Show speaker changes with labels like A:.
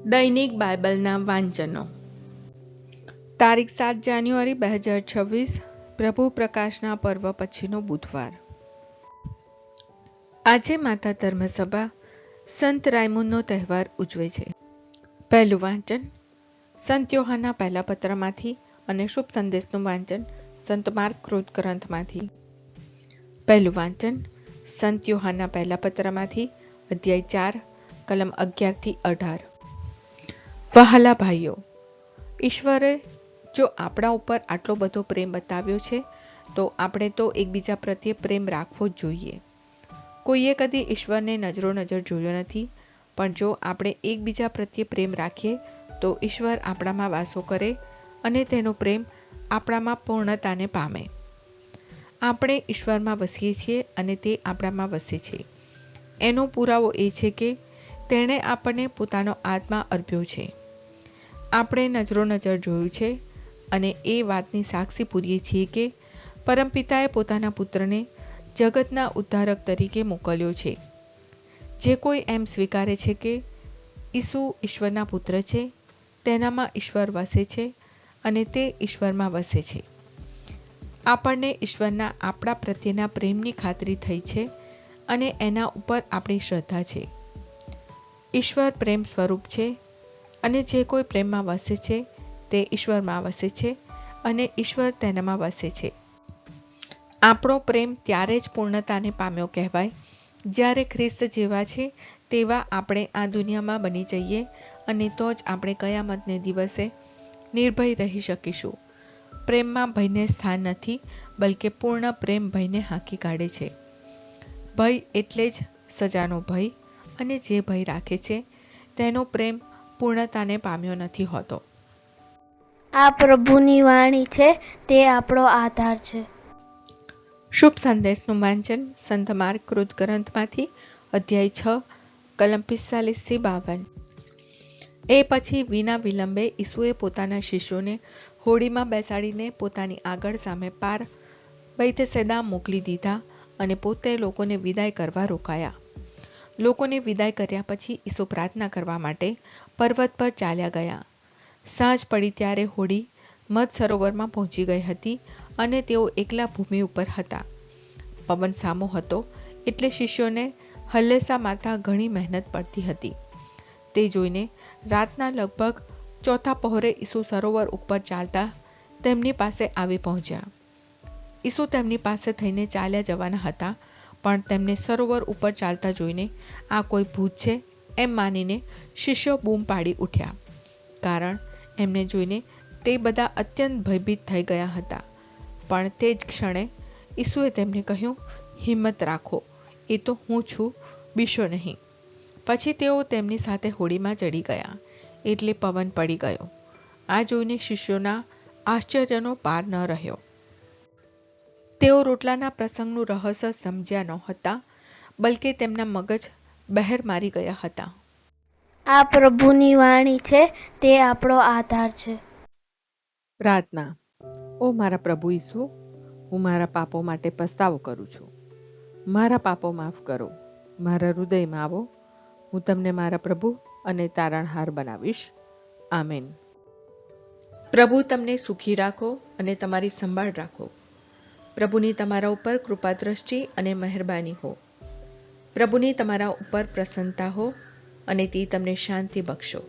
A: દૈનિક બાઇબલના વાંચનો. તારીખ 7 જાન્યુઆરી 2026, પ્રભુ પ્રકાશના પર્વ પછીનો બુધવાર. આજે માતા ધર્મસભા સંત રાયમુનનો તહેવાર ઉજવે છે. પહેલું વાંચન સંત યોહાનના પહેલા પત્રમાંથી અને શુભ સંદેશનું વાંચન સંત માર્ક કૃત ગ્રંથમાંથી. પહેલું વાંચન સંત યોહાનના પહેલા પત્રમાંથી, અધ્યાય 4, કલમ 11-18. વહાલા ભાઈઓ, ઈશ્વરે જો આપણા ઉપર આટલો બધો પ્રેમ બતાવ્યો છે તો આપણે તો એકબીજા પ્રત્યે પ્રેમ રાખવો જ જોઈએ. કોઈએ કદી ઈશ્વરને નજરો નજર જોયો નથી, પણ જો આપણે એકબીજા પ્રત્યે પ્રેમ રાખીએ તો ઈશ્વર આપણામાં વાસો કરે અને તેનો પ્રેમ આપણામાં પૂર્ણતાને પામે. આપણે ઈશ્વરમાં વસીએ છીએ અને તે આપણામાં વસે છે. એનો પુરાવો એ છે કે તેણે આપણને પોતાનો આત્મા અર્પ્યો છે. આપણે નજરો નજર જોયું છે અને એ વાતની સાક્ષી પૂરીએ છીએ કે પરમપિતાએ પોતાના પુત્રને જગતના ઉદ્ધારક તરીકે મોકલ્યો છે. જે કોઈ એમ સ્વીકારે છે કે ઈસુ ઈશ્વરના પુત્ર છે, તેનામાં ઈશ્વર વસે છે અને તે ઈશ્વરમાં વસે છે. આપણને ઈશ્વરના આપણા પ્રત્યેના પ્રેમની ખાતરી થઈ છે અને એના ઉપર આપણી શ્રદ્ધા છે. ઈશ્વર પ્રેમ સ્વરૂપ છે અને જે કોઈ પ્રેમમાં વસે છે તે ઈશ્વરમાં વસે છે અને ઈશ્વર તેનામાં વસે છે. આપણો પ્રેમ ત્યારે જ પૂર્ણતાને પામ્યો કહેવાય જ્યારે ખ્રિસ્ત જેવા છે તેવા આપણે આ દુનિયામાં બની જઈએ, અને તો જ આપણે કયામતને દિવસે નિર્ભય રહી શકીશું. પ્રેમમાં ભયને સ્થાન નથી, બલકે પૂર્ણ પ્રેમ ભયને હાંકી કાઢે છે. ભય એટલે જ સજાનો ભય, અને જે ભય રાખે છે તેનો પ્રેમ પૂર્ણતાને પામ્યો નથી હોતો.
B: આ પ્રભુની વાણી છે, તે આપણો આધાર છે.
A: શુભ સંદેશનું વાંચન સંત માર્ક કૃત ગ્રંથમાંથી, અધ્યાય 6, કલમ 45-52. એ પછી વિના વિલંબે ઈસુએ પોતાના શિષ્યોને હોડીમાં બેસાડીને પોતાની આગળ સામે પાર બૈતસૈદા મોકલી દીધા અને પોતે લોકોને વિદાય કરવા રોકાયા. લોકોને વિદાય કર્યા પછી ઈસુ પ્રાર્થના કરવા માટે પર્વત પર ચાલ્યા ગયા. સાંજ પડી ત્યારે હોડી મધ સરોવરમાં પહોંચી ગઈ હતી અને તેઓ એકલા ભૂમિ ઉપર હતા. પવન સામો હતો એટલે શિષ્યોને હલ્લેસા મારતા ઘણી મહેનત પડતી હતી. તે જોઈને રાતના લગભગ ચોથા પહોરે ઈસુ સરોવર ઉપર ચાલતા તેમની પાસે આવી પહોંચ્યા. ઈસુ તેમની પાસે થઈને ચાલ્યા જવાના હતા, પણ તેમને સરોવર ઉપર ચાલતા જોઈને આ કોઈ ભૂત છે એમ માનીને શિષ્યો બૂમ પાડી ઉઠ્યા, કારણ એમને જોઈને તે બધા અત્યંત ભયભીત થઈ ગયા હતા. પણ તે જ ક્ષણે ઈસુએ તેમને કહ્યું, હિંમત રાખો, એ તો હું છું, બીશો નહીં. પછી તેઓ તેમની સાથે હોડીમાં ચડી ગયા એટલે પવન પડી ગયો. આ જોઈને શિષ્યોના આશ્ચર્યનો પાર ન રહ્યો. તેઓ રોટલાના પ્રસંગનું રહસ્ય સમજ્યા નહોતા, બલકે તેમના મગજ બહેર મારી ગયા હતા.
B: આ પ્રભુની વાણી છે, તે આપણો આધાર છે.
A: પ્રાર્થના. ઓ મારા પ્રભુ ઈસુ, હું મારા પાપો માટે પસ્તાવો કરું છું. મારા પાપો માફ કરો. મારા હૃદયમાં આવો. હું તમને મારા પ્રભુ અને તારણહાર બનાવીશ. આમેન. પ્રભુ તમને સુખી રાખો અને તમારી સંભાળ રાખો. પ્રભુની તમારા ઉપર કૃપા દ્રષ્ટિ અને મહેરબાની હો. પ્રભુની તમારા ઉપર પ્રસન્નતા હો અને તે તમને શાંતિ બક્ષો.